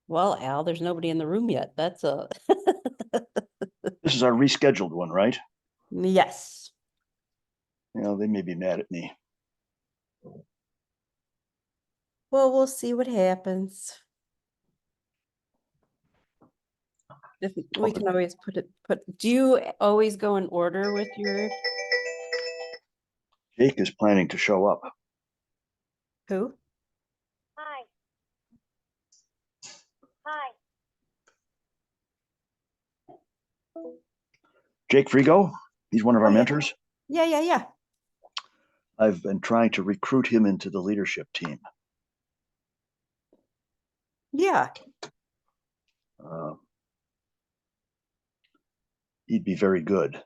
Well, Al, there's nobody in the room yet. That's a This is our rescheduled one, right? yes. They may be mad at me. Well, we'll see what happens. If Oh, we can always do you always go in order with your Jake is planning to show up. who? Hi. Hi. Jake Frigo, he's one of our Oh, yeah. mentors. Yeah. I've been trying to recruit him into the leadership team. Yeah. Uh, he'd be very good.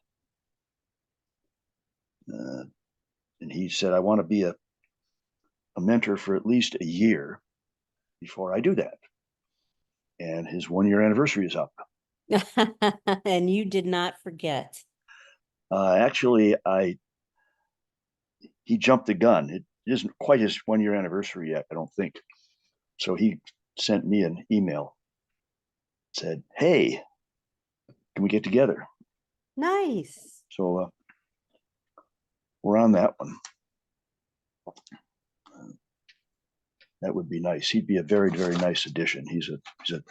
And he said, I want to be a mentor for at least a year before I do that. And his 1 year anniversary is up. And you did not forget. Actually, he jumped the gun. It isn't quite his 1 year anniversary yet, I don't think. So he sent me an email, said, hey, can we get together? Nice. So we're on that one. That would be nice. He'd be a very, very nice addition. He's a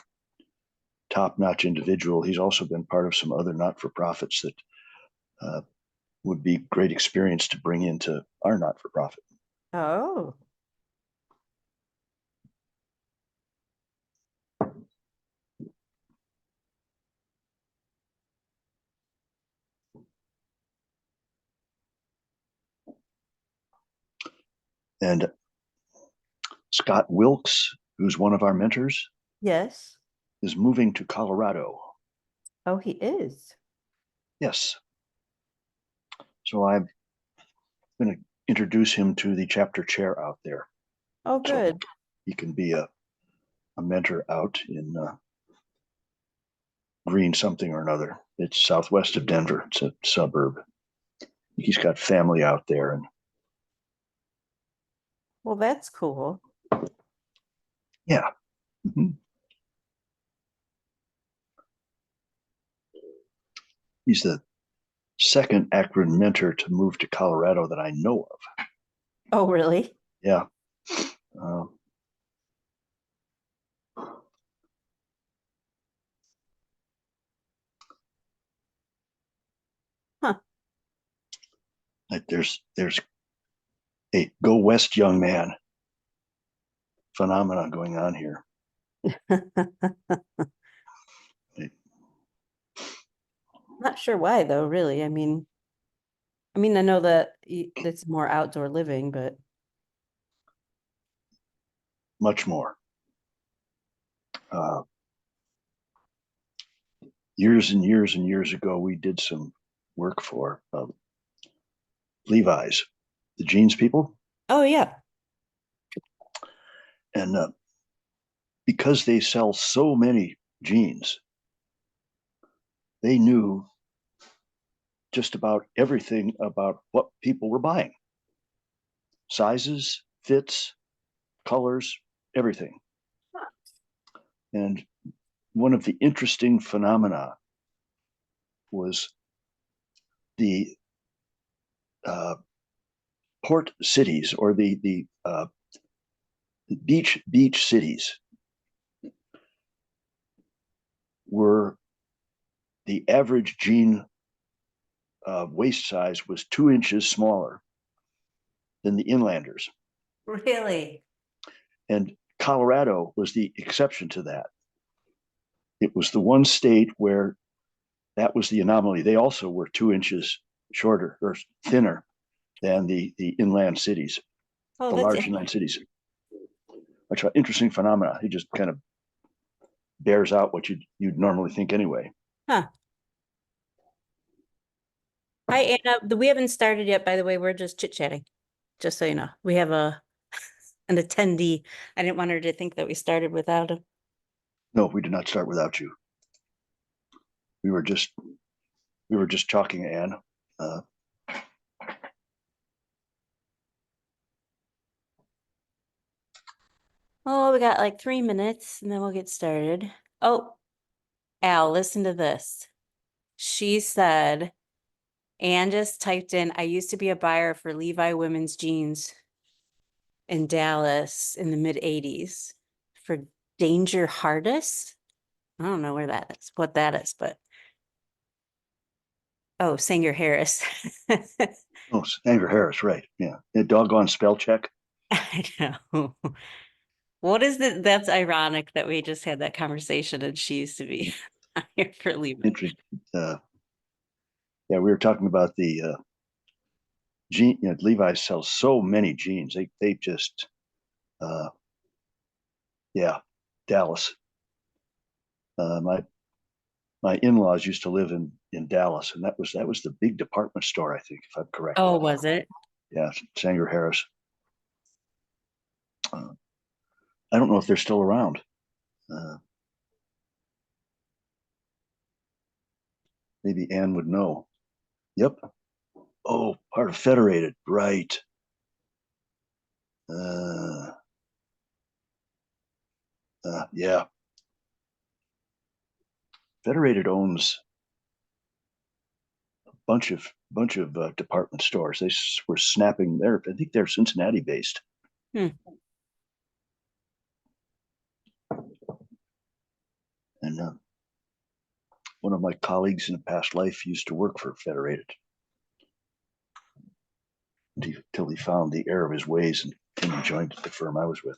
top-notch individual. He's also been part of some other not-for-profits that would be great experience to bring into our not-for-profit. Oh. And Scott Wilkes, who's one of our mentors, Yes. is moving to Colorado. Oh, he is. Yes. So I'm going to introduce him to the chapter chair out there. Oh, good. So he can be a mentor out in Green something or another. It's southwest of Denver. It's a suburb. He's got family out there. And Well, that's cool. yeah. Mm-hmm. He's the second Akron mentor to move to Colorado that I know of. Oh, really? Yeah. Um, Huh. there's a go west young man phenomenon going on here. Not sure why though, really. I know that it's more outdoor living, but Much more. Years and years and years ago, we did some work for Levi's, the jeans people. oh yeah. And because they sell so many jeans, they knew just about everything about what people were buying: sizes, fits, colors, everything. And one of the interesting phenomena was the port cities, or the beach cities, were the average jean waist size was 2 inches smaller than the inlanders. Really? And Colorado was the exception to that. It was the one state where that was the anomaly. They also were 2 inches shorter or thinner than the inland cities, Oh, the that's large inland cities. Which are interesting phenomena. It just kind of bears out what you'd normally think anyway. huh. Hi, Anna. We haven't started yet, by the way. We're just chit-chatting. Just so you know. We have an attendee. I didn't want her to think that we started without him. No, we did not start without you. We were just talking, Anne. Uh, Oh, we got like 3 minutes and then we'll get started. Oh, Al, listen to this. She said, Ann just typed in, I used to be a buyer for Levi women's jeans in Dallas in the mid 80s for Danger Hardest. I don't know where that is, what that is, but oh, Sanger Harris. Oh, Andrew Harris, right? Yeah, a doggone spell check. I know. What is it? That's ironic that we just had that conversation and she used to be here for Levi. Interesting. Yeah, we were talking about the jean. You know, Levi sells so many jeans. They just uh, yeah, Dallas. My in-laws used to live in Dallas, and that was the big department store, I think, if I'm correct. Oh, was it? Yeah, Sanger Harris. I don't know if they're still around. Uh, Maybe Ann would know. Yep. Oh, part of Federated, right? Uh, yeah, Federated owns a bunch of department stores. They were snapping there. I think they're Cincinnati based. Hmm. And one of my colleagues in a past life used to work for Federated until he found the error of his ways and came and joined the firm I was with.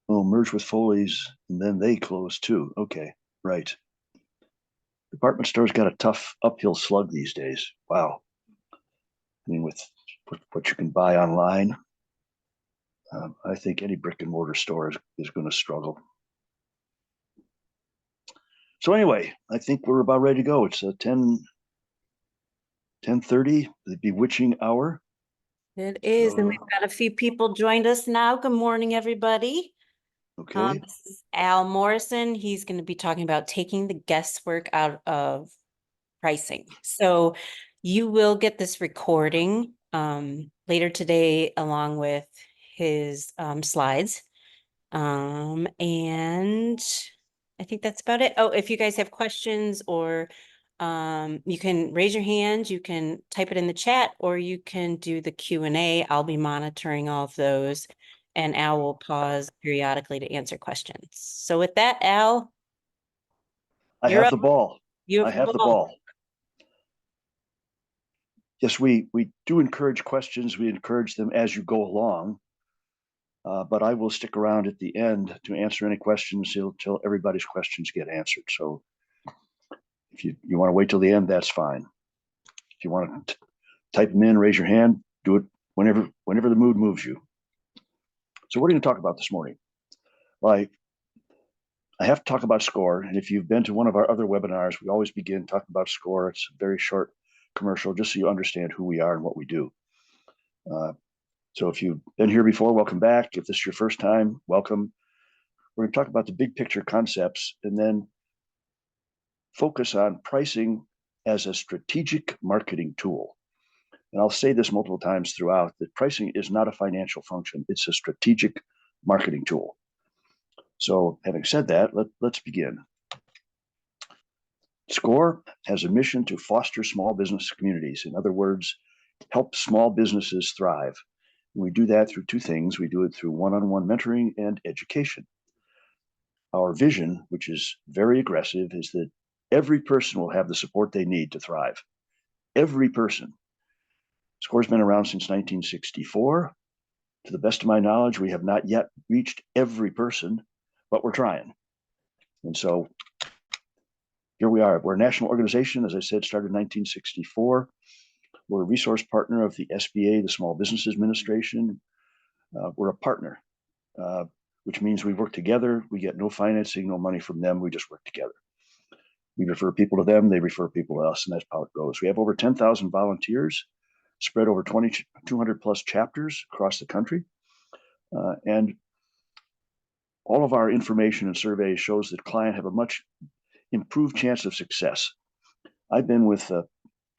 Oh, merged with Foley's, and then they closed too. Okay, right. Department stores got a tough uphill slug these days. Wow. I mean, with what you can buy online, I think any brick and mortar store is going to struggle. So anyway, I think we're about ready to go. It's 10:30, the bewitching hour. It is, and we've So, got a few people joined us now. Good morning, everybody. okay. This is Al Morrison. He's going to be talking about taking the guesswork out of pricing. So you will get this recording later today along with his slides. And I think that's about it. Oh, if you guys have questions or you can raise your hand, you can type it in the chat, or you can do the Q&A. I'll be monitoring all of those, and Al will pause periodically to answer questions. So with that, Al, I you're have up. the ball. You I have the have the ball. ball. Yes, we do encourage questions. We encourage them as you go along. But I will stick around at the end to answer any questions until everybody's questions get answered. So if you want to wait till the end, that's fine. If you want to type them in, raise your hand, do it whenever the mood moves you. So what are you going to talk about this morning? Well, I have to talk about SCORE. And if you've been to one of our other webinars, we always begin talking about SCORE. It's a very short commercial, just so you understand who we are and what we do. So if you've been here before, welcome back. If this is your first time, welcome. We're going to talk about the big picture concepts and then focus on pricing as a strategic marketing tool. And I'll say this multiple times throughout, that pricing is not a financial function. It's a strategic marketing tool. So having said that, let's begin. SCORE has a mission to foster small business communities. In other words, help small businesses thrive. And we do that through two things. We do it through one-on-one mentoring and education. Our vision, which is very aggressive, is that every person will have the support they need to thrive. Every person. SCORE's been around since 1964. To the best of my knowledge, we have not yet reached every person, but we're trying. And so here we are. We're a national organization, as I said, started in 1964. We're a resource partner of the SBA, the Small Business Administration. We're a partner, which means we work together. We get no financing, no money from them. We just work together. We refer people to them, they refer people to us, and that's how it goes. We have over 10,000 volunteers spread over 200 plus chapters across the country. And all of our information and surveys shows that clients have a much improved chance of success. I've been with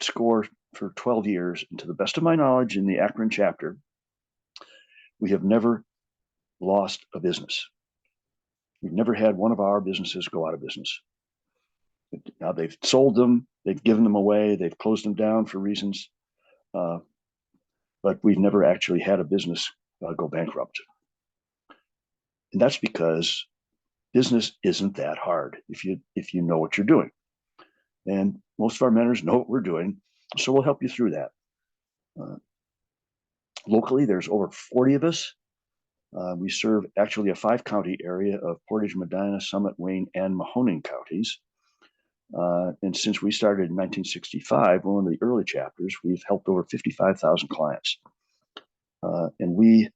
SCORE for 12 years, and to the best of my knowledge, in the Akron chapter, we have never lost a business. We've never had one of our businesses go out of business. Now they've sold them, they've given them away, they've closed them down for reasons, but we've never actually had a business go bankrupt. And that's because business isn't that hard if you know what you're doing. And most of our mentors know what we're doing, so we'll help you through that. Locally, there's over 40 of us. We serve actually a 5-county area of Portage, Medina, Summit, Wayne, and Mahoning counties. And since we started in 1965, one of the early chapters, we've helped over 55,000 clients. And we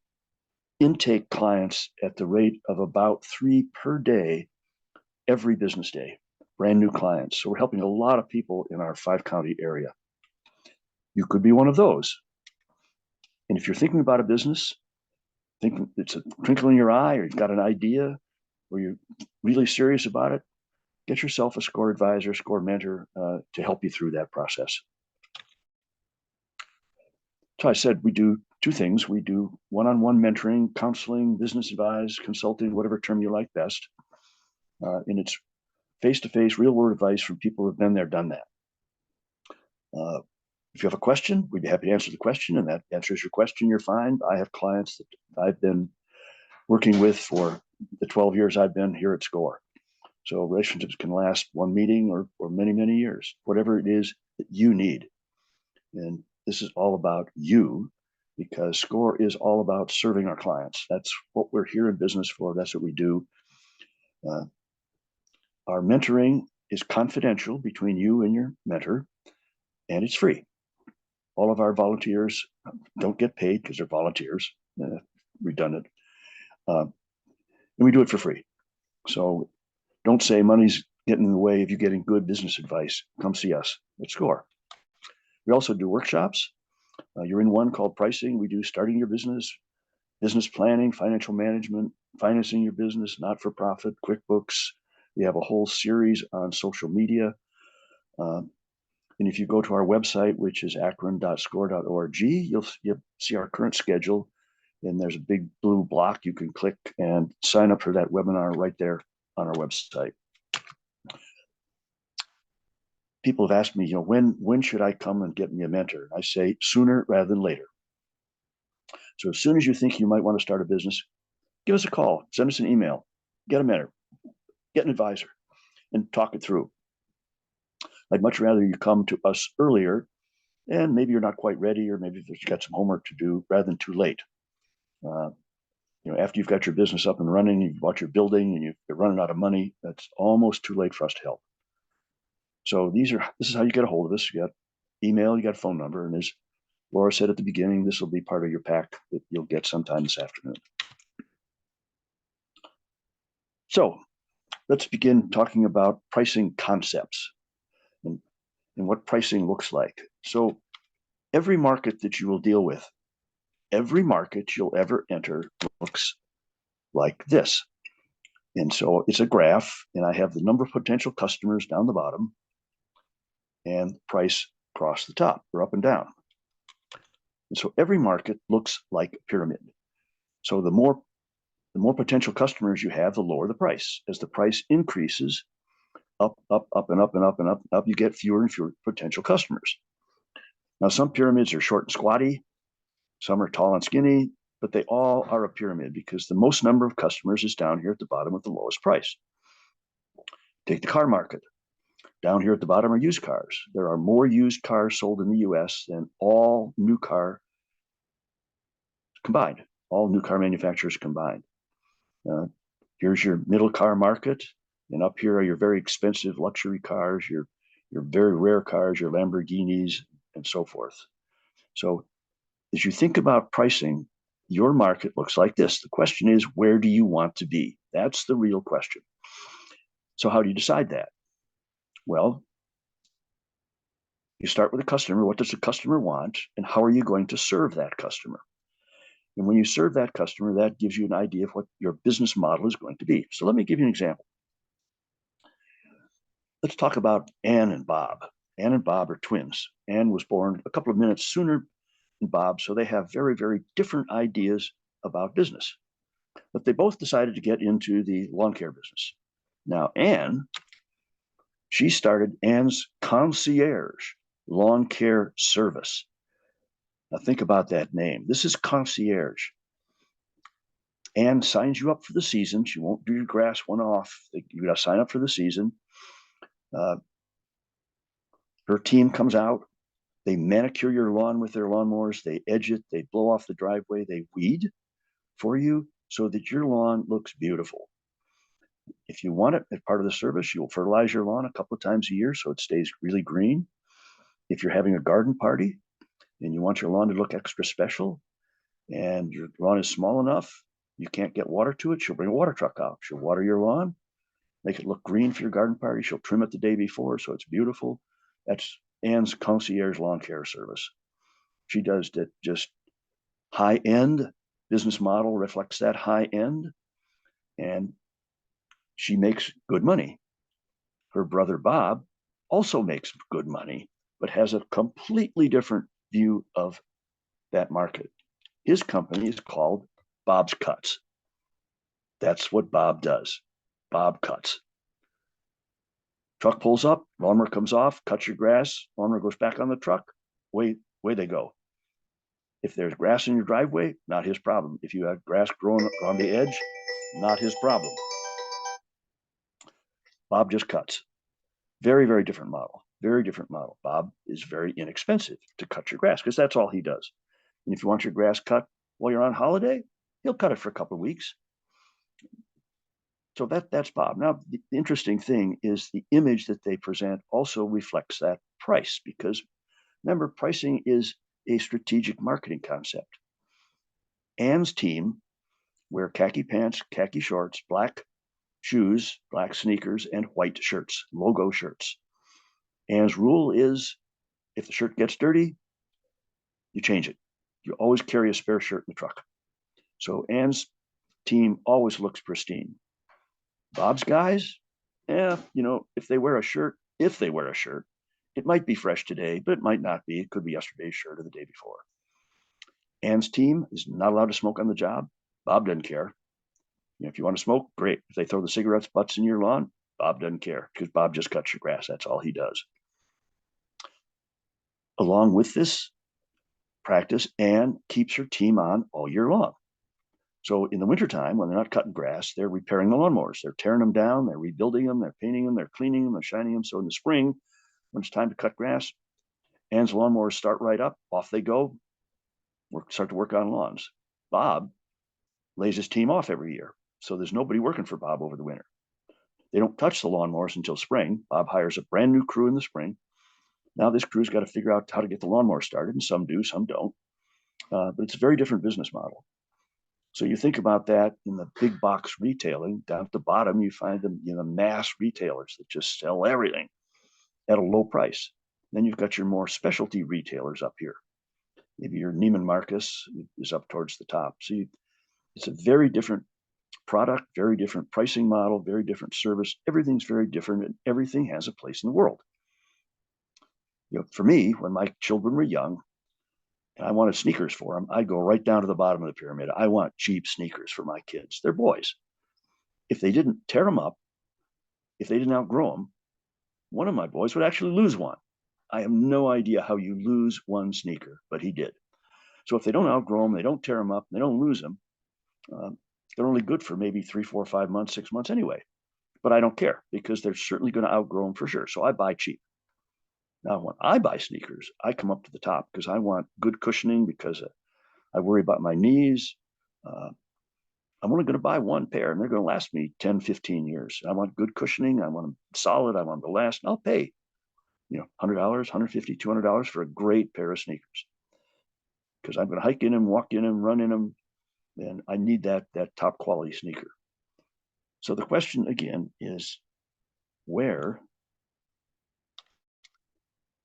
intake clients at the rate of about 3 per day, every business day, brand new clients. So we're helping a lot of people in our 5-county area. You could be one of those. And if you're thinking about a business, thinking it's a twinkle in your eye, or you've got an idea, or you're really serious about it, get yourself a SCORE advisor, SCORE mentor to help you through that process. So I said we do 2 things. We do one-on-one mentoring, counseling, business advice, consulting, whatever term you like best. And it's face-to-face, real-world advice from people who've been there, done that. If you have a question, we'd be happy to answer the question, and that answers your question, you're fine. I have clients that I've been working with for the 12 years I've been here at SCORE. So relationships can last 1 meeting or many, many years, whatever it is that you need. And this is all about you, because SCORE is all about serving our clients. That's what we're here in business for. That's what we do. Our mentoring is confidential between you and your mentor, and it's free. All of our volunteers don't get paid because they're volunteers, redundant. And we do it for free. So don't say money's getting in the way of you getting good business advice. Come see us at SCORE. We also do workshops. You're in one called Pricing. We do starting your business, business planning, financial management, financing your business, not-for-profit, QuickBooks. We have a whole series on social media. And if you go to our website, which is akron.score.org, you'll see our current schedule. And there's a big blue block you can click and sign up for that webinar right there on our website. People have asked me, when should I come and get me a mentor? I say sooner rather than later. So as soon as you think you might want to start a business, give us a call, send us an email, get a mentor, get an advisor, and talk it through. I'd much rather you come to us earlier, and maybe you're not quite ready, or maybe you've got some homework to do, rather than too late. After you've got your business up and running, you've bought your building, and you're running out of money, that's almost too late for us to help. So this is how you get a hold of us. You got email, you got phone number, and as Laura said at the beginning, this will be part of your pack that you'll get sometime this afternoon. So let's begin talking about pricing concepts and what pricing looks like. So every market that you will deal with, every market you'll ever enter looks like this. And so it's a graph, and I have the number of potential customers down the bottom and price across the top, or up and down. And so every market looks like a pyramid. So the more potential customers you have, the lower the price. As the price increases, up, up, up, and up, and up, and up, and up, you get fewer and fewer potential customers. Now, some pyramids are short and squatty, some are tall and skinny, but they all are a pyramid because the most number of customers is down here at the bottom with the lowest price. Take the car market. Down here at the bottom are used cars. There are more used cars sold in the US than all new car combined, all new car manufacturers combined. Here's your middle car market, and up here are your very expensive luxury cars, your very rare cars, your Lamborghinis, and so forth. So as you think about pricing, your market looks like this. The question is, where do you want to be? That's the real question. So how do you decide that? Well, you start with a customer. What does the customer want, and how are you going to serve that customer? And when you serve that customer, that gives you an idea of what your business model is going to be. So let me give you an example. Let's talk about Ann and Bob. Ann and Bob are twins. Ann was born a couple of minutes sooner than Bob, so they have very, very different ideas about business. But they both decided to get into the lawn care business. Now, Ann, she started Ann's Concierge Lawn Care Service. Now, think about that name. This is concierge. Ann signs you up for the season. She won't do your grass one off. You got to sign up for the season. Uh, her team comes out. They manicure your lawn with their lawnmowers. They edge it. They blow off the driveway. They weed for you so that your lawn looks beautiful. If you want it as part of the service, you'll fertilize your lawn a couple of times a year so it stays really green. If you're having a garden party and you want your lawn to look extra special and your lawn is small enough, you can't get water to it, she'll bring a water truck out. She'll water your lawn, make it look green for your garden party. She'll trim it the day before so it's beautiful. That's Ann's Concierge Lawn Care Service. She does that. Just high end business model reflects that high end, and she makes good money. Her brother Bob also makes good money, but has a completely different view of that market. His company is called Bob's Cuts. That's what Bob does. Bob cuts. Truck pulls up, lawnmower comes off, cuts your grass, lawnmower goes back on the truck, away they go. If there's grass in your driveway, not his problem. If you have grass growing on the edge, not his problem. Bob just cuts. Very, very different model. Very different model. Bob is very inexpensive to cut your grass because that's all he does. And if you want your grass cut while you're on holiday, he'll cut it for a couple of weeks. So that's Bob. Now, the interesting thing is the image that they present also reflects that price because remember, pricing is a strategic marketing concept. Ann's team wear khaki pants, khaki shorts, black shoes, black sneakers, and white shirts, logo shirts. Ann's rule is if the shirt gets dirty, you change it. You always carry a spare shirt in the truck. So Ann's team always looks pristine. Bob's guys, if they wear a shirt, it might be fresh today, but it might not be. It could be yesterday's shirt or the day before. Ann's team is not allowed to smoke on the job. Bob doesn't care. If you want to smoke, great. If they throw the cigarettes butts in your lawn, Bob doesn't care because Bob just cuts your grass. That's all he does. Along with this practice, Ann keeps her team on all year long. So in the wintertime, when they're not cutting grass, they're repairing the lawnmowers. They're tearing them down, they're rebuilding them, they're painting them, they're cleaning them, they're shining them. So in the spring, when it's time to cut grass, Ann's lawnmowers start right up, off they go, start to work on lawns. Bob lays his team off every year. So there's nobody working for Bob over the winter. They don't touch the lawnmowers until spring. Bob hires a brand new crew in the spring. Now this crew's got to figure out how to get the lawnmower started, and some do, some don't. But it's a very different business model. So you think about that in the big box retailing. Down at the bottom, you find them, mass retailers that just sell everything at a low price. Then you've got your more specialty retailers up here. Maybe your Neiman Marcus is up towards the top. So it's a very different product, very different pricing model, very different service. Everything's very different, and everything has a place in the world. For me, when my children were young, and I wanted sneakers for them, I'd go right down to the bottom of the pyramid. I want cheap sneakers for my kids. They're boys. If they didn't tear them up, if they didn't outgrow them, one of my boys would actually lose one. I have no idea how you lose one sneaker, but he did. So if they don't outgrow them, they don't tear them up, they don't lose them, they're only good for maybe 3, 4, 5 months, 6 months anyway. But I don't care because they're certainly going to outgrow them for sure. So I buy cheap. Now, when I buy sneakers, I come up to the top because I want good cushioning because I worry about my knees. I'm only going to buy one pair and they're going to last me 10, 15 years. I want good cushioning. I want them solid. I want them to last. And I'll pay, $100, $150, $200 for a great pair of sneakers because I'm going to hike in them, walk in them, run in them. And I need that top quality sneaker. So the question again is, where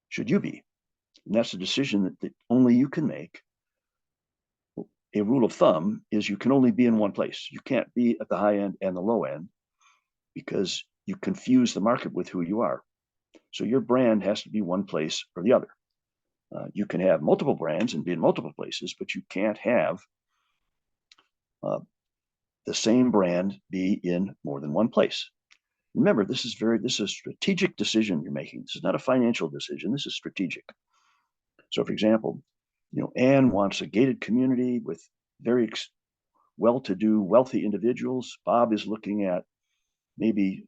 should you be? And that's a decision that only you can make. A rule of thumb is you can only be in one place. You can't be at the high end and the low end because you confuse the market with who you are. So your brand has to be one place or the other. You can have multiple brands and be in multiple places, but you can't have the same brand be in more than one place. Remember, this is a strategic decision you're making. This is not a financial decision. This is strategic. So, for example, Anne wants a gated community with very well-to-do, wealthy individuals. Bob is looking at maybe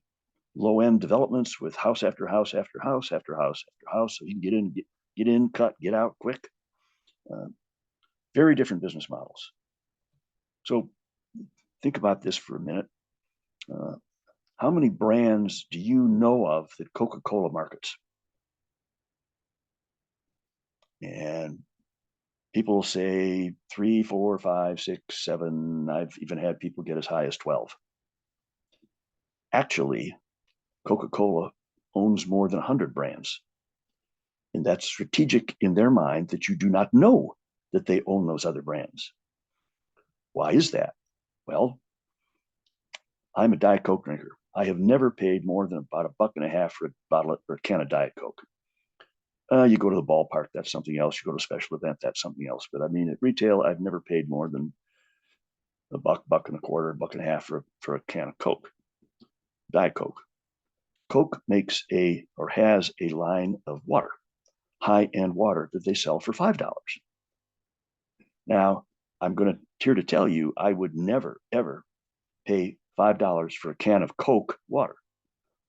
low-end developments with house after house after house after house after house, so you can get in, cut, get out quick. Very different business models. So think about this for a minute. How many brands do you know of that Coca-Cola markets? And people say 3, 4, 5, 6, 7. I've even had people get as high as 12. Actually, Coca-Cola owns more than 100 brands. And that's strategic in their mind that you do not know that they own those other brands. Why is that? Well, I'm a Diet Coke drinker. I have never paid more than about $1.50 for a bottle or a can of Diet Coke. You go to the ballpark, that's something else. You go to a special event, that's something else. But I mean, at retail, I've never paid more than $1, $1.25, $1.50 for a can of Coke, Diet Coke. Coke makes has a line of water, high-end water that they sell for $5. Now, I'm here to tell you, I would never, ever pay $5 for a can of Coke water.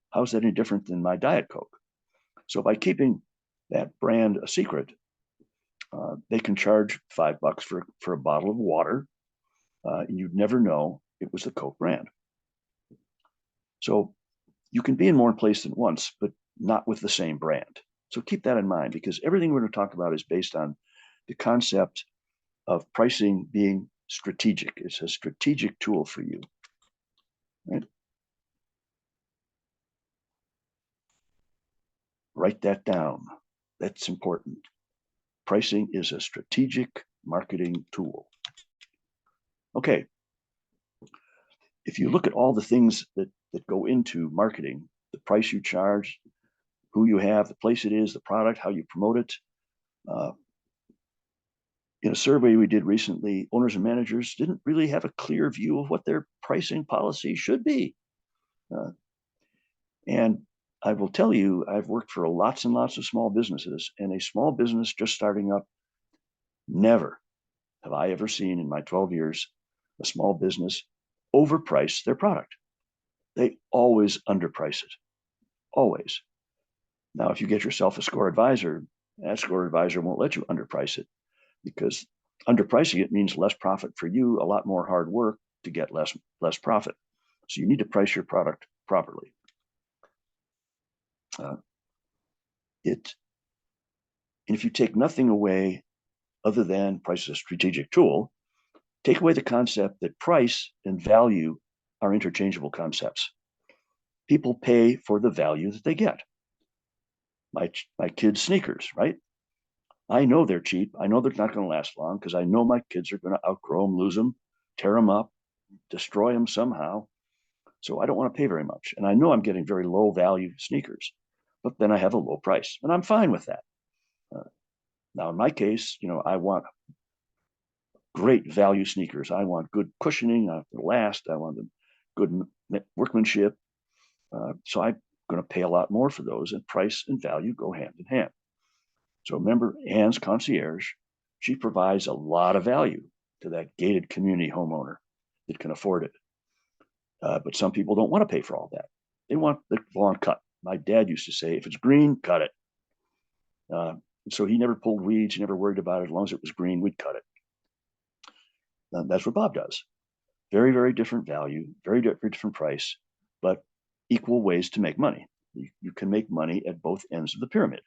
How's that any different than my Diet Coke? So by keeping that brand a secret, they can charge $5 for a bottle of water, and you'd never know it was the Coke brand. So you can be in more place than once, but not with the same brand. So keep that in mind, because everything we're going to talk about is based on the concept of pricing being strategic. It's a strategic tool for you, right? Write that down. That's important. Pricing is a strategic marketing tool. Okay. If you look at all the things that go into marketing, the price you charge, who you have, the place it is, the product, how you promote it. In a survey we did recently, owners and managers didn't really have a clear view of what their pricing policy should be. And I will tell you, I've worked for lots and lots of small businesses, and a small business just starting up, never have I ever seen in my 12 years a small business overprice their product. They always underprice it, always. Now, if you get yourself a score advisor, that score advisor won't let you underprice it, because underpricing it means less profit for you, a lot more hard work to get less profit. So you need to price your product properly. And if you take nothing away other than price is a strategic tool, take away the concept that price and value are interchangeable concepts. People pay for the value that they get. My kids' sneakers, right? I know they're cheap. I know they're not going to last long, because I know my kids are going to outgrow them, lose them, tear them up, destroy them somehow. So I don't want to pay very much. And I know I'm getting very low value sneakers, but then I have a low price, and I'm fine with that. Now, in my case, I want great value sneakers. I want good cushioning. I want them to last. I want them good workmanship. So I'm going to pay a lot more for those, and price and value go hand in hand. So remember, Anne's concierge, she provides a lot of value to that gated community homeowner that can afford it. But some people don't want to pay for all that. They want the lawn cut. My dad used to say, if it's green, cut it. So he never pulled weeds. He never worried about it. As long as it was green, we'd cut it. That's what Bob does. Very, very different value, very different price, but equal ways to make money. You can make money at both ends of the pyramid.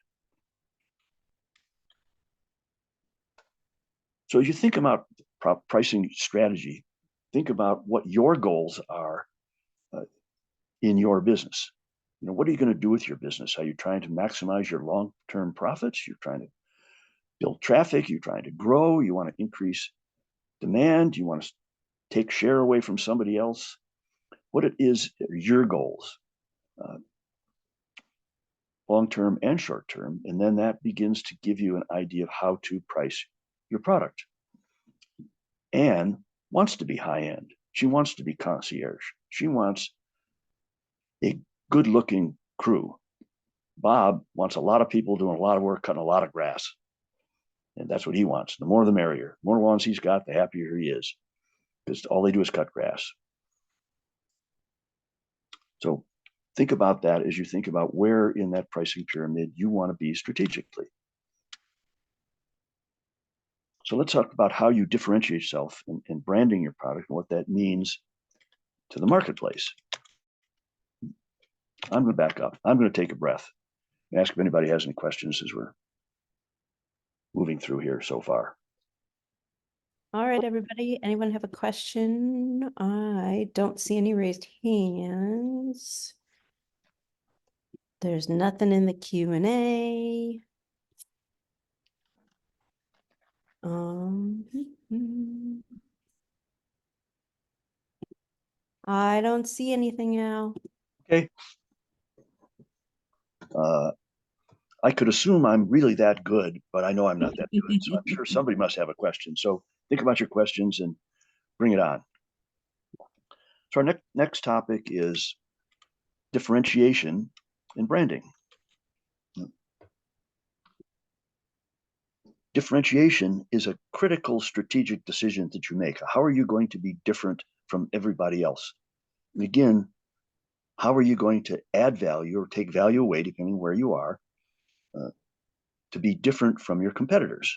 So as you think about pricing strategy, think about what your goals are in your business. What are you going to do with your business? Are you trying to maximize your long-term profits? You're trying to build traffic. You're trying to grow. You want to increase demand. You want to take share away from somebody else. What it is are your goals. long-term and short-term. And then that begins to give you an idea of how to price your product. Anne wants to be high-end. She wants to be concierge. She wants a good-looking crew. Bob wants a lot of people doing a lot of work, cutting a lot of grass. And that's what he wants. The more the merrier. The more lawns he's got, the happier he is. Because all they do is cut grass. So think about that as you think about where in that pricing pyramid you want to be strategically. So let's talk about how you differentiate yourself in branding your product and what that means to the marketplace. I'm going to back up. I'm going to take a breath and ask if anybody has any questions as we're moving through here so far. All right, everybody. Anyone have a question? I don't see any raised hands. There's nothing in the Q&A. I don't see anything now. Okay. I could assume I'm really that good, but I know I'm not that good. So I'm sure somebody must have a question. So think about your questions and bring it on. So our next topic is differentiation in branding. Differentiation is a critical strategic decision that you make. How are you going to be different from everybody else? And again, how are you going to add value or take value away, depending where you are, to be different from your competitors?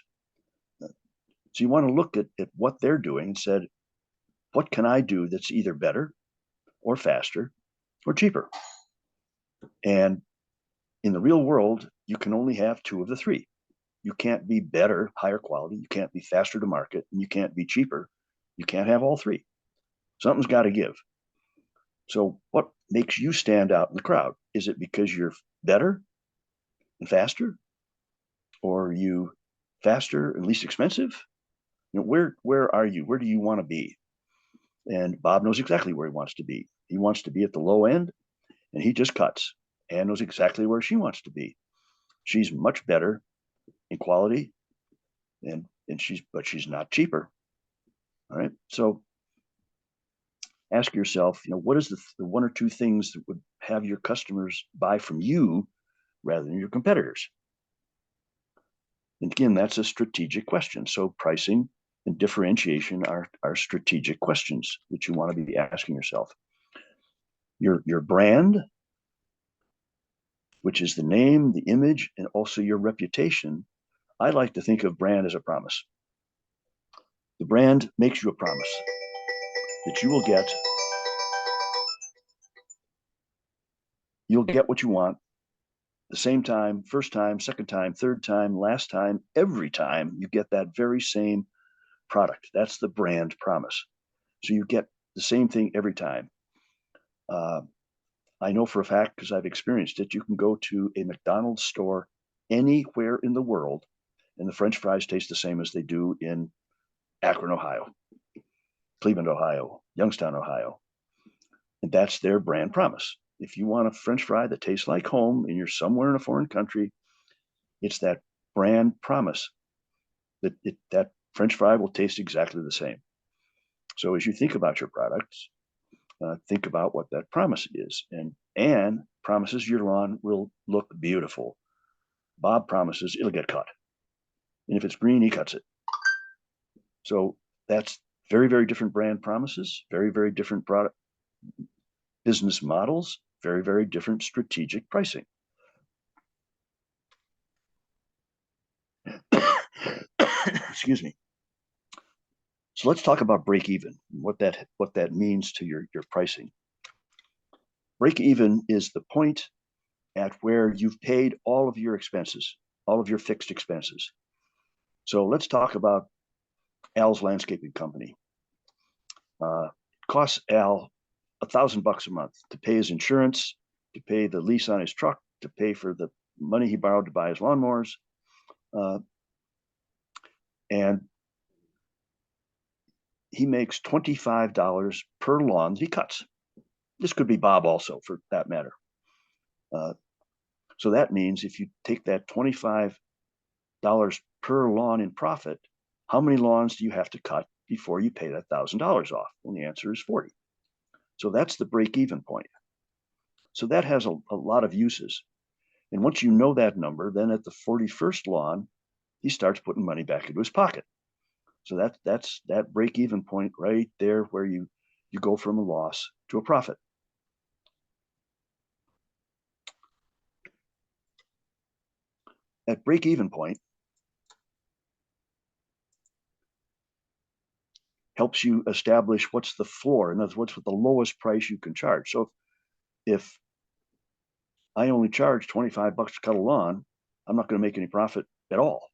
So you want to look at what they're doing and said, what can I do that's either better or faster or cheaper? And in the real world, you can only have two of the three. You can't be better, higher quality. You can't be faster to market, and you can't be cheaper. You can't have all three. Something's got to give. So what makes you stand out in the crowd? Is it because you're better and faster? Or are you faster and least expensive? You know, where are you? Where do you want to be? And Bob knows exactly where he wants to be. He wants to be at the low end, and he just cuts. Anne knows exactly where she wants to be. She's much better in quality, but she's not cheaper. All right. So ask yourself, what is the one or two things that would have your customers buy from you rather than your competitors? And again, that's a strategic question. So pricing and differentiation are strategic questions that you want to be asking yourself. Your brand, which is the name, the image, and also your reputation. I like to think of brand as a promise. The brand makes you a promise that you'll get what you want the same time, first time, second time, third time, last time, every time you get that very same product. That's the brand promise. So you get the same thing every time. I know for a fact, because I've experienced it, you can go to a McDonald's store anywhere in the world, and the French fries taste the same as they do in Akron, Ohio, Cleveland, Ohio, Youngstown, Ohio. And that's their brand promise. If you want a French fry that tastes like home and you're somewhere in a foreign country, it's that brand promise that French fry will taste exactly the same. So as you think about your products, think about what that promise is. And Anne promises your lawn will look beautiful. Bob promises it'll get cut. And if it's green, he cuts it. So that's very, very different brand promises, very, very different product business models, very, very different strategic pricing. Excuse me. So let's talk about break even, what that means to your pricing. Break even is the point at where you've paid all of your expenses, all of your fixed expenses. So let's talk about Al's landscaping company. It costs Al $1,000 a month to pay his insurance, to pay the lease on his truck, to pay for the money he borrowed to buy his lawnmowers, and he makes $25 per lawn that he cuts. This could be Bob also, for that matter. So that means if you take that $25 per lawn in profit, how many lawns do you have to cut before you pay that $1,000 off? Well, the answer is 40. So that's the break-even point. So that has a lot of uses. And once you know that number, then at the 41st lawn, he starts putting money back into his pocket. So that's that break-even point right there where you go from a loss to a profit. At break-even point, helps you establish what's the floor. In other words, what's the lowest price you can charge. So if I only charge $25 to cut a lawn, I'm not going to make any profit at all.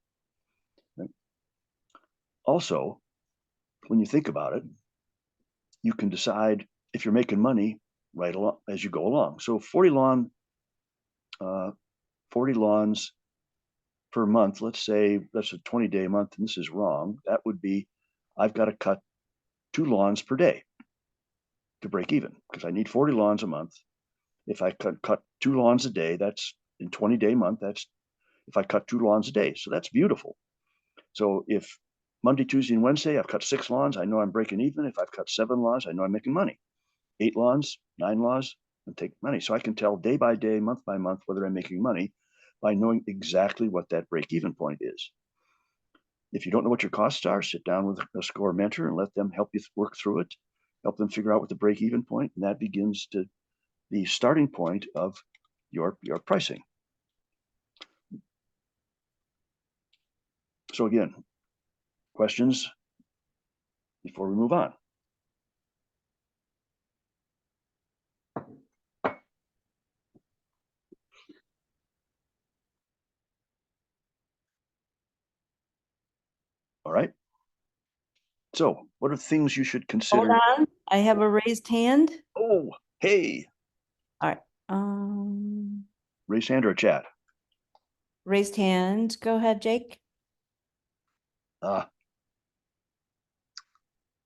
Right? Also, when you think about it, you can decide if you're making money right along as you go along. So 40 lawns per month, let's say that's a 20-day month, and this is wrong. That would be, I've got to cut 2 lawns per day to break even because I need 40 lawns a month. If I cut 2 lawns a day, that's in 20-day month. That's if I cut 2 lawns a day. So that's beautiful. So if Monday, Tuesday, and Wednesday, I've cut 6 lawns, I know I'm breaking even. If I've cut 7 lawns, I know I'm making money. 8 lawns, 9 lawns, and take money. So I can tell day by day, month by month, whether I'm making money by knowing exactly what that break-even point is. If you don't know what your costs are, sit down with a score mentor and let them help you work through it, help them figure out what the break-even point, and that begins to the starting point of your pricing. So again, questions before we move on? All right. So what are things you should Hold consider? on, I have a raised hand. Oh, hey, All right. raise hand or chat. Raised hand. Go ahead, Jake.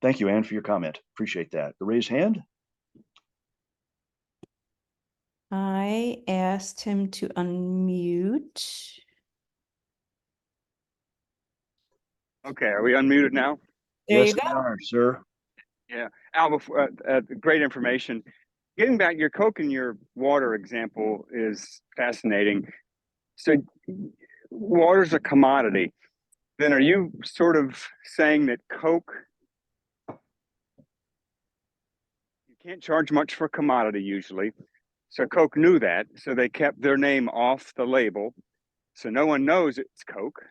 Thank you, Ann, for your comment. Appreciate that. The raised hand? I asked him to unmute. Okay, are we unmuted now? There Yes, you we go. are, sir. Yeah, Al, before, great information. Getting back, your Coke and your water example is fascinating. So water's a commodity. Then are you sort of saying that Coke, you can't charge much for commodity usually. So Coke knew that, so they kept their name off the label. So no one knows it's Coke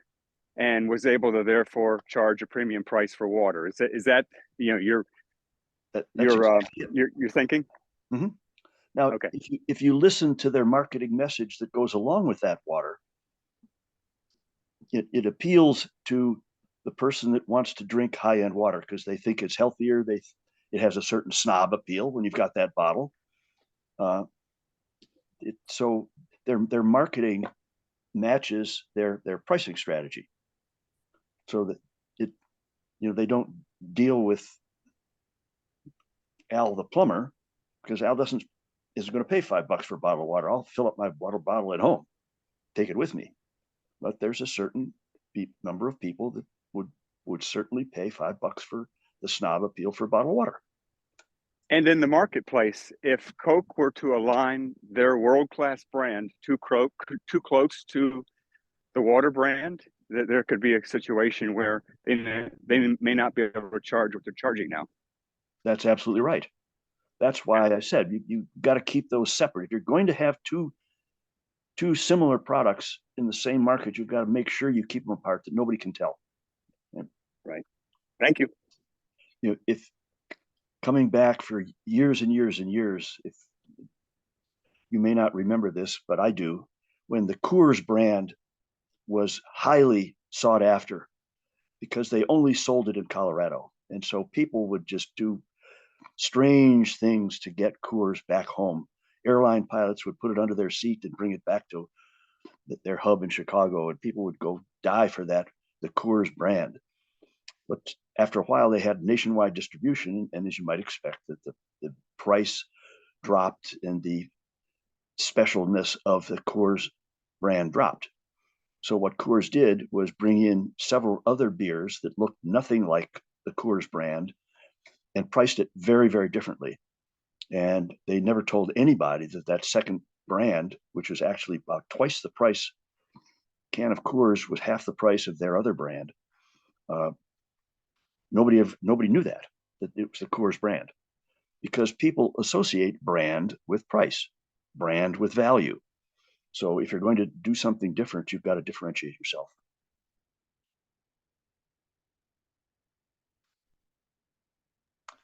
and was able to therefore charge a premium price for water. Is that you know, your thinking? Mm-hmm. Now, okay. if you listen to their marketing message that goes along with that water, it appeals to the person that wants to drink high-end water because they think it's healthier. It has a certain snob appeal when you've got that bottle. So their marketing matches their pricing strategy, so that they don't deal with Al the plumber because Al isn't going to pay $5 for a bottle of water. I'll fill up my water bottle at home, take it with me. But there's a certain number of people that would certainly pay $5 for the snob appeal for a bottle of water. And in the marketplace, if Coke were to align their world-class brand too close to the water brand, there could be a situation where they may not be able to charge what they're charging now. That's absolutely right. That's why I said you got to keep those separate. If you're going to have two similar products in the same market, you've got to make sure you keep them apart that nobody can tell. Right. Thank you. If coming back for years and years and years, if you may not remember this, but I do, when the Coors brand was highly sought after because they only sold it in Colorado. And so people would just do strange things to get Coors back home. Airline pilots would put it under their seat and bring it back to their hub in Chicago, and people would go die for that, the Coors brand. But after a while, they had nationwide distribution, and as you might expect, that the price dropped and the specialness of the Coors brand dropped. So what Coors did was bring in several other beers that looked nothing like the Coors brand and priced it very, very differently. And they never told anybody that that second brand, which was actually about twice the price, can of Coors was half the price of their other brand. Nobody knew that it was the Coors brand, because people associate brand with price, brand with value. So if you're going to do something different, you've got to differentiate yourself.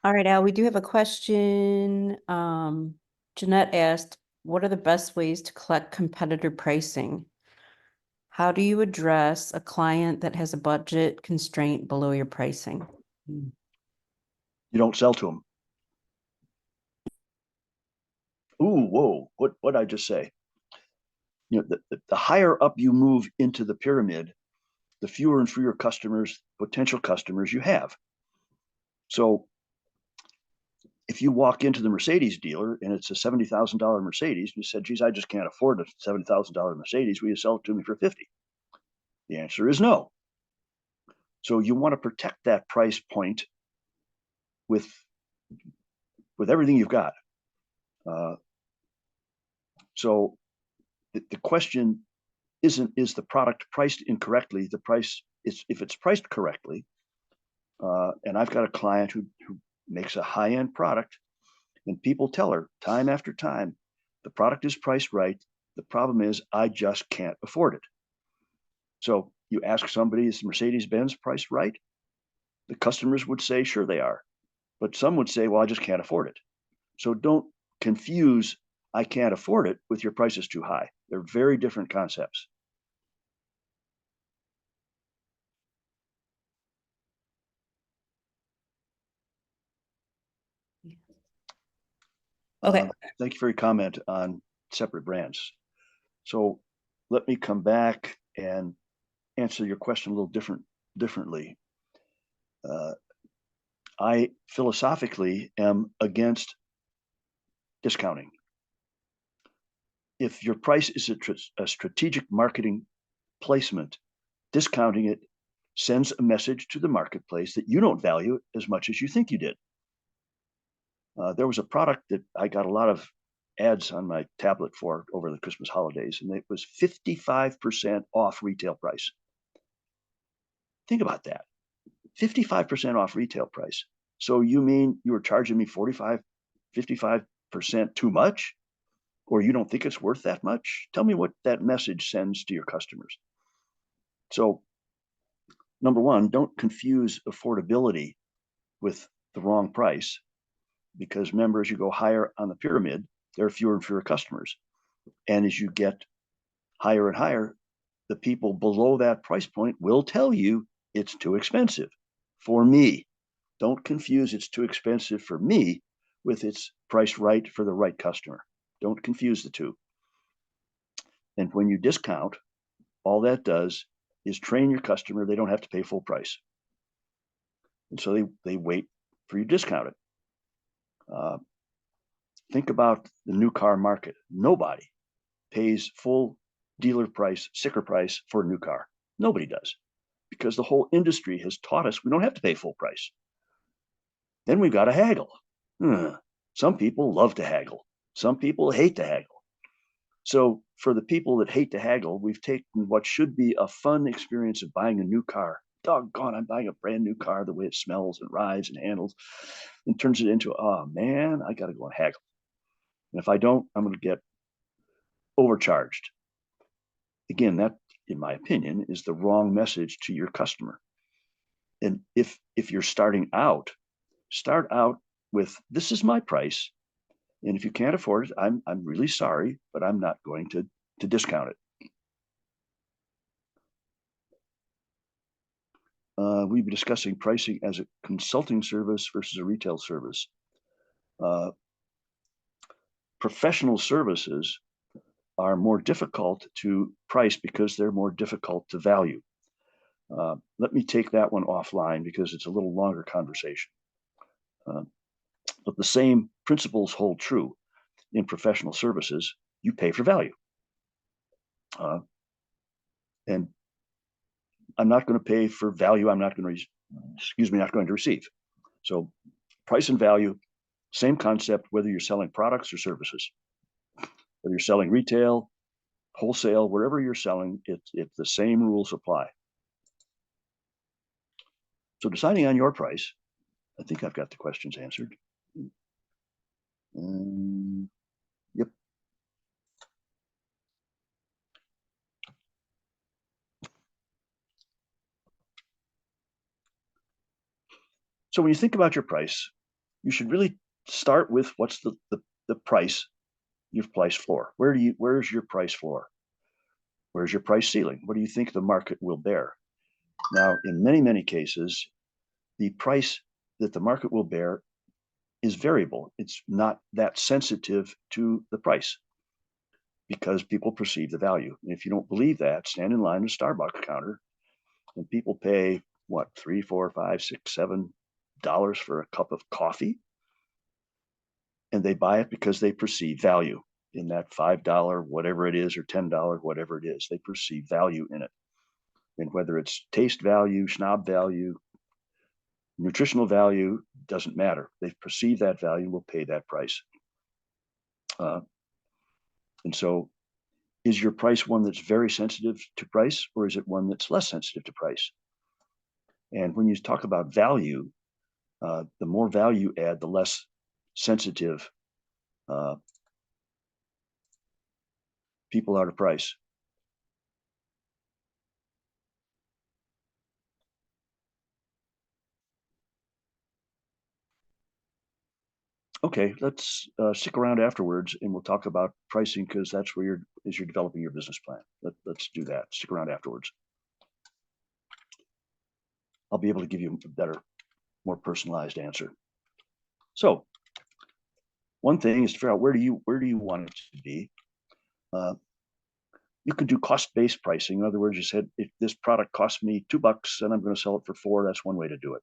All right, Al, we do have a question. Jeanette asked, what are the best ways to collect competitor pricing? How do you address a client that has a budget constraint below your pricing? You don't sell to them. Ooh, whoa, what I just say? You know, the higher up you move into the pyramid, the fewer and fewer customers, potential customers you have. So if you walk into the Mercedes dealer and it's a $70,000 Mercedes, and you said, geez, I just can't afford a $70,000 Mercedes, will you sell it to me for 50? The answer is no. So you want to protect that price point with everything you've got. So the question isn't, is the product priced incorrectly? The price is, if it's priced correctly, and I've got a client who makes a high-end product, and people tell her time after time, the product is priced right. The problem is I just can't afford it. So you ask somebody, is Mercedes-Benz priced right? The customers would say, sure they are. But some would say, well, I just can't afford it. So don't confuse I can't afford it with your price is too high. They're very different concepts. Okay. Thank you for your comment on separate brands. So let me come back and answer your question a little differently. I philosophically am against discounting. If your price is a strategic marketing placement, discounting it sends a message to the marketplace that you don't value it as much as you think you did. There was a product that I got a lot of ads on my tablet for over the Christmas holidays, and it was 55% off retail price. Think about that. 55% off retail price. So you mean you were charging me 55% too much? Or you don't think it's worth that much? Tell me what that message sends to your customers. So, number one, don't confuse affordability with the wrong price, because remember, as you go higher on the pyramid, there are fewer and fewer customers. And as you get higher and higher, the people below that price point will tell you it's too expensive for me. Don't confuse it's too expensive for me with it's priced right for the right customer. Don't confuse the two. And when you discount, all that does is train your customer. They don't have to pay full price. And so they wait for you to discount it. Think about the new car market. Nobody pays full dealer price, sticker price for a new car. Nobody does, because the whole industry has taught us we don't have to pay full price. Then we've got to haggle. Some people love to haggle. Some people hate to haggle. So for the people that hate to haggle, we've taken what should be a fun experience of buying a new car. Doggone, I'm buying a brand new car, the way it smells and rides and handles, and turns it into, oh man, I got to go and haggle. And if I don't, I'm going to get overcharged. Again, that, in my opinion, is the wrong message to your customer. And if you're starting out, start out with, this is my price. And if you can't afford it, I'm really sorry, but I'm not going to discount it. We've been discussing pricing as a consulting service versus a retail service. Professional services are more difficult to price because they're more difficult to value. Let me take that one offline because it's a little longer conversation. But the same principles hold true in professional services you pay for value. And I'm not going to pay for value I'm not going to receive. So price and value, same concept, whether you're selling products or services, whether you're selling retail, wholesale, wherever you're selling, it's the same rules apply. So deciding on your price, I think I've got the questions answered. Yep. So when you think about your price, you should really start with what's the price you've priced floor. Where's your price floor? Where's your price ceiling? What do you think the market will bear? Now, in many, many cases, the price that the market will bear is variable. It's not that sensitive to the price because people perceive the value. And if you don't believe that, stand in line at a Starbucks counter and people pay what, $3, $4, $5, $6, $7 for a cup of coffee. And they buy it because they perceive value in that $5, whatever it is, or $10, whatever it is. They perceive value in it. And whether it's taste value, snob value, nutritional value, doesn't matter. They perceive that value and will pay that price. And so is your price one that's very sensitive to price, or is it one that's less sensitive to price? And when you talk about value, the more value you add, the less sensitive people are to price. Okay, let's stick around afterwards and we'll talk about pricing because that's where you're developing your business plan. Let's do that. Stick around afterwards. I'll be able to give you a better, more personalized answer. So one thing is to figure out where do you want it to be. You can do cost-based pricing. In other words, you said if this product costs me $2 and I'm going to sell it for $4, that's one way to do it.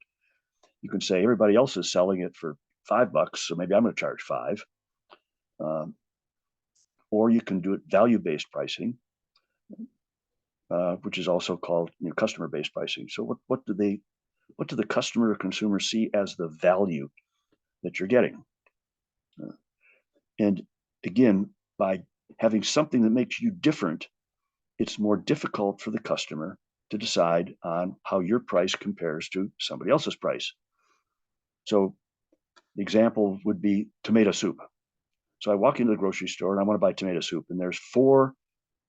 You can say everybody else is selling it for $5, so maybe I'm going to charge $5. Or you can do it value-based pricing, which is also called customer-based pricing. So what do the customer or consumer see as the value that you're getting? And again, by having something that makes you different, it's more difficult for the customer to decide on how your price compares to somebody else's price. So the example would be tomato soup. So I walk into the grocery store and I want to buy tomato soup, and there's 4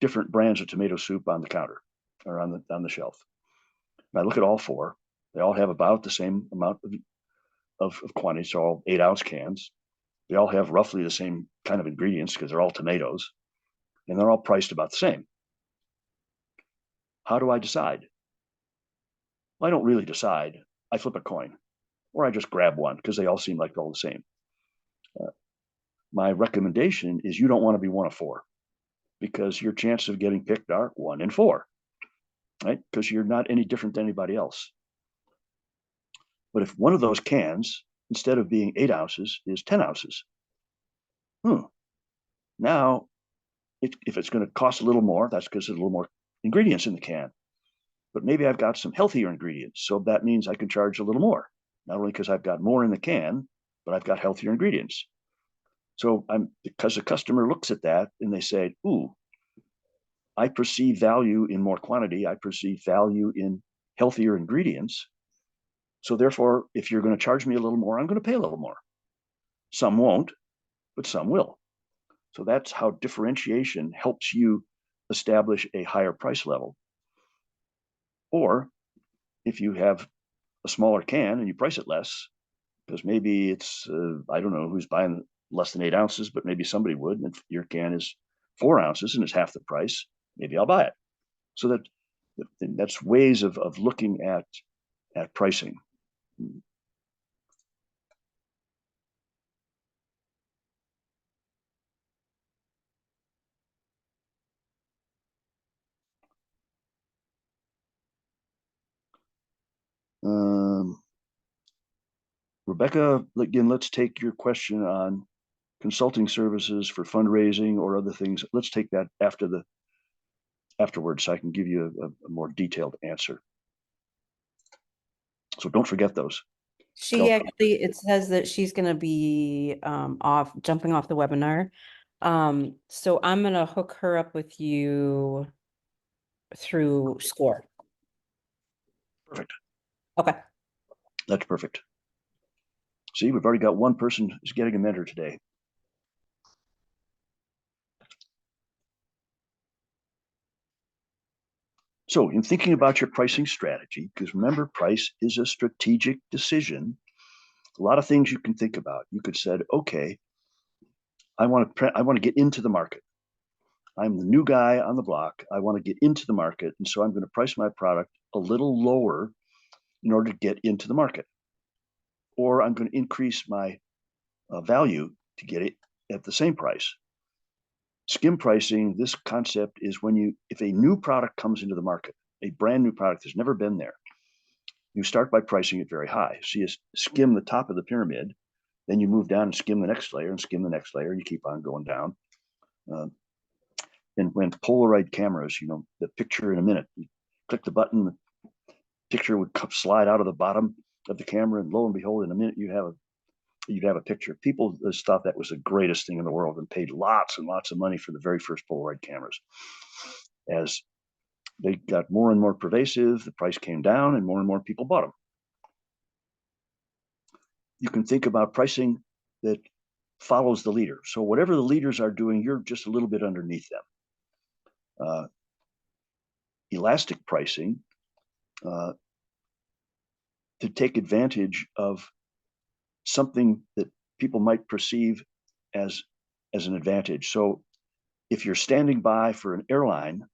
different brands of tomato soup on the counter or on the shelf. And I look at all 4. They all have about the same amount of quantity. So all 8-ounce cans. They all have roughly the same kind of ingredients because they're all tomatoes, and they're all priced about the same. How do I decide? Well, I don't really decide. I flip a coin, or I just grab one because they all seem like they're all the same. My recommendation is you don't want to be one of 4 because your chances of getting picked are 1 in 4, right? Because you're not any different than anybody else. But if one of those cans, instead of being 8 ounces, is 10 ounces, now if it's going to cost a little more, that's because there's a little more ingredients in the can. But maybe I've got some healthier ingredients. So that means I can charge a little more, not only because I've got more in the can, but I've got healthier ingredients. So because the customer looks at that and they say, ooh, I perceive value in more quantity. I perceive value in healthier ingredients. So therefore, if you're going to charge me a little more, I'm going to pay a little more. Some won't, but some will. So that's how differentiation helps you establish a higher price level. Or if you have a smaller can and you price it less, because maybe it's, I don't know who's buying less than 8 ounces, but maybe somebody would, and if your can is 4 ounces and it's half the price, maybe I'll buy it. So that's ways of looking at pricing. Rebecca, again, let's take your question on consulting services for fundraising or other things. Let's take that afterwards so I can give you a more detailed answer. So don't forget those. She actually, it says that she's gonna be jumping off the webinar. So I'm gonna hook her up with you through Score. Perfect. Okay. That's perfect. See, we've already got one person who's getting a mentor today. So in thinking about your pricing strategy, because remember, price is a strategic decision, a lot of things you can think about. You could say, okay, I want to get into the market. I'm the new guy on the block. I want to get into the market. And so I'm going to price my product a little lower in order to get into the market. Or I'm going to increase my value to get it at the same price. Skim pricing, this concept is if a new product comes into the market, a brand new product that's never been there, you start by pricing it very high. So you skim the top of the pyramid, then you move down and skim the next layer and skim the next layer. You keep on going down. And when Polaroid cameras, the picture in a minute, you click the button, the picture would slide out of the bottom of the camera, and lo and behold, in a minute you'd have a picture. People just thought that was the greatest thing in the world and paid lots and lots of money for the very first Polaroid cameras. As they got more and more pervasive, the price came down and more people bought them. You can think about pricing that follows the leader. So whatever the leaders are doing, you're just a little bit underneath them. Elastic pricing to take advantage of something that people might perceive as an advantage. So if you're standing by for an airline,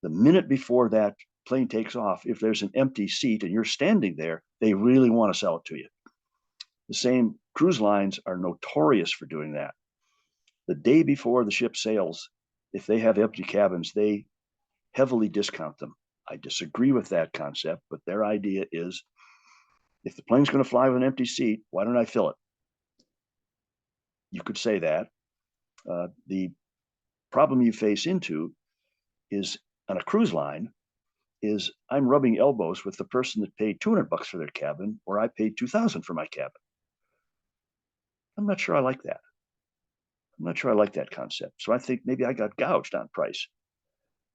the minute before that plane takes off, if there's an empty seat and you're standing there, they really want to sell it to you. The same cruise lines are notorious for doing that. The day before the ship sails, if they have empty cabins, they heavily discount them. I disagree with that concept, but their idea is, if the plane's going to fly with an empty seat, why don't I fill it? You could say that. The problem you face into is on a cruise line is I'm rubbing elbows with the person that paid $200 for their cabin, or I paid $2,000 for my cabin. I'm not sure I like that. I'm not sure I like that concept. So I think maybe I got gouged on price.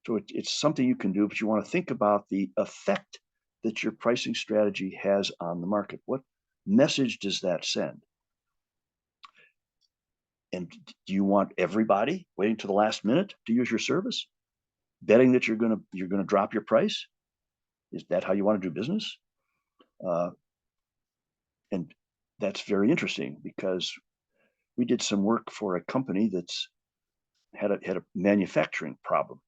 So it's something you can do, but you want to think about the effect that your pricing strategy has on the market. What message does that send? And do you want everybody waiting to the last minute to use your service, betting that you're going to drop your price? Is that how you want to do business? And that's very interesting, because we did some work for a company that's had a manufacturing problem.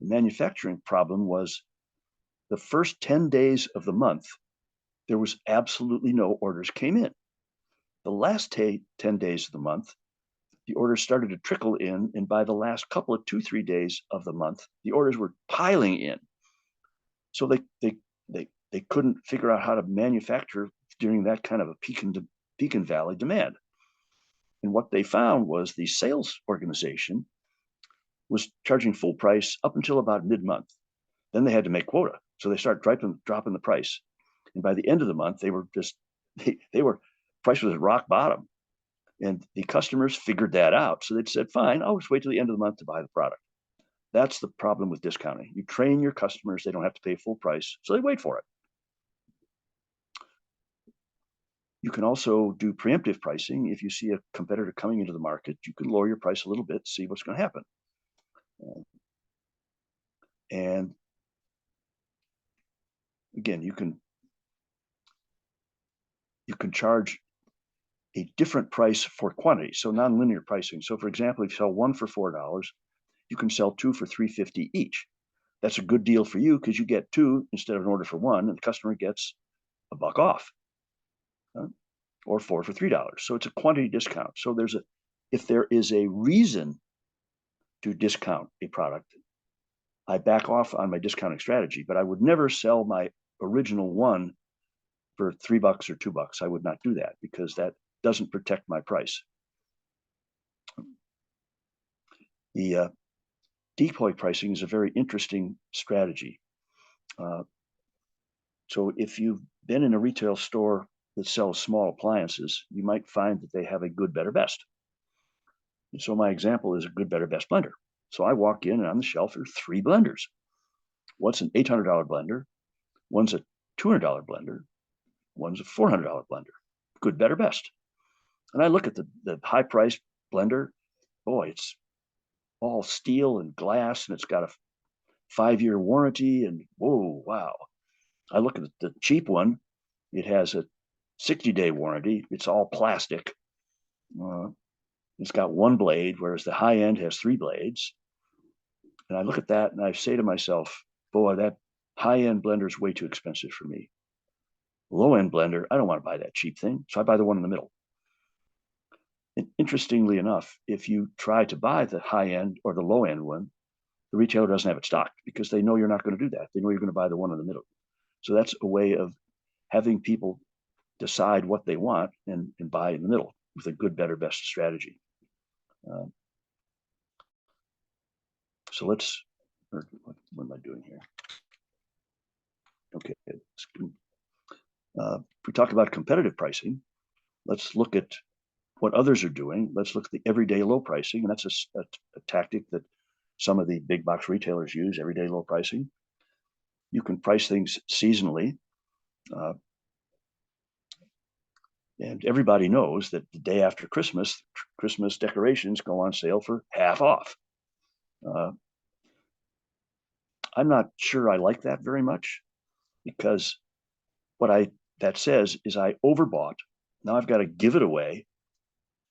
The manufacturing problem was the first 10 days of the month, there was absolutely no orders came in. The last 10 days of the month, the orders started to trickle in. And by the last couple of 2-3 days of the month, the orders were piling in. So they couldn't figure out how to manufacture during that kind of a peak and valley demand. And what they found was the sales organization was charging full price up until about mid-month. Then they had to make quota. So they started dropping the price. And by the end of the month, they were price was at rock bottom. And the customers figured that out. So they said, fine, I'll just wait till the end of the month to buy the product. That's the problem with discounting. You train your customers, they don't have to pay full price, so they wait for it. You can also do preemptive pricing. If you see a competitor coming into the market, you can lower your price a little bit, see what's going to happen. And again, you can charge a different price for quantity. So nonlinear pricing. So for example, if you sell one for $4, you can sell two for $3.50 each. That's a good deal for you because you get two instead of an order for one, and the customer gets $1 off, or four for $3. So it's a quantity discount. So if there is a reason to discount a product, I back off on my discounting strategy, but I would never sell my original one for $3 or $2. I would not do that because that doesn't protect my price. The decoy pricing is a very interesting strategy. So if you've been in a retail store that sells small appliances, you might find that they have a good, better, best. And so my example is a good, better, best blender. So I walk in and on the shelf there are 3 blenders. One's an $800 blender, one's a $200 blender, one's a $400 blender. Good, better, best. And I look at the high priced blender. Boy, it's all steel and glass, and it's got a 5-year warranty. And whoa, wow. I look at the cheap one. It has a 60-day warranty. It's all plastic. It's got 1 blade, whereas the high end has 3 blades. And I look at that and I say to myself, boy, that high end blender is way too expensive for me. Low end blender, I don't want to buy that cheap thing. So I buy the one in the middle. And interestingly enough, if you try to buy the high end or the low end one, the retailer doesn't have it stocked because they know you're not going to do that. They know you're going to buy the one in the middle. So that's a way of having people decide what they want and buy in the middle with a good, better, best strategy. So let's, what am I doing here? Okay. If we talk about competitive pricing, let's look at what others are doing. Let's look at the everyday low pricing. And that's a tactic that some of the big box retailers use, everyday low pricing. You can price things seasonally. And everybody knows that the day after Christmas, Christmas decorations go on sale for half off. I'm not sure I like that very much because what that says is I overbought. Now I've got to give it away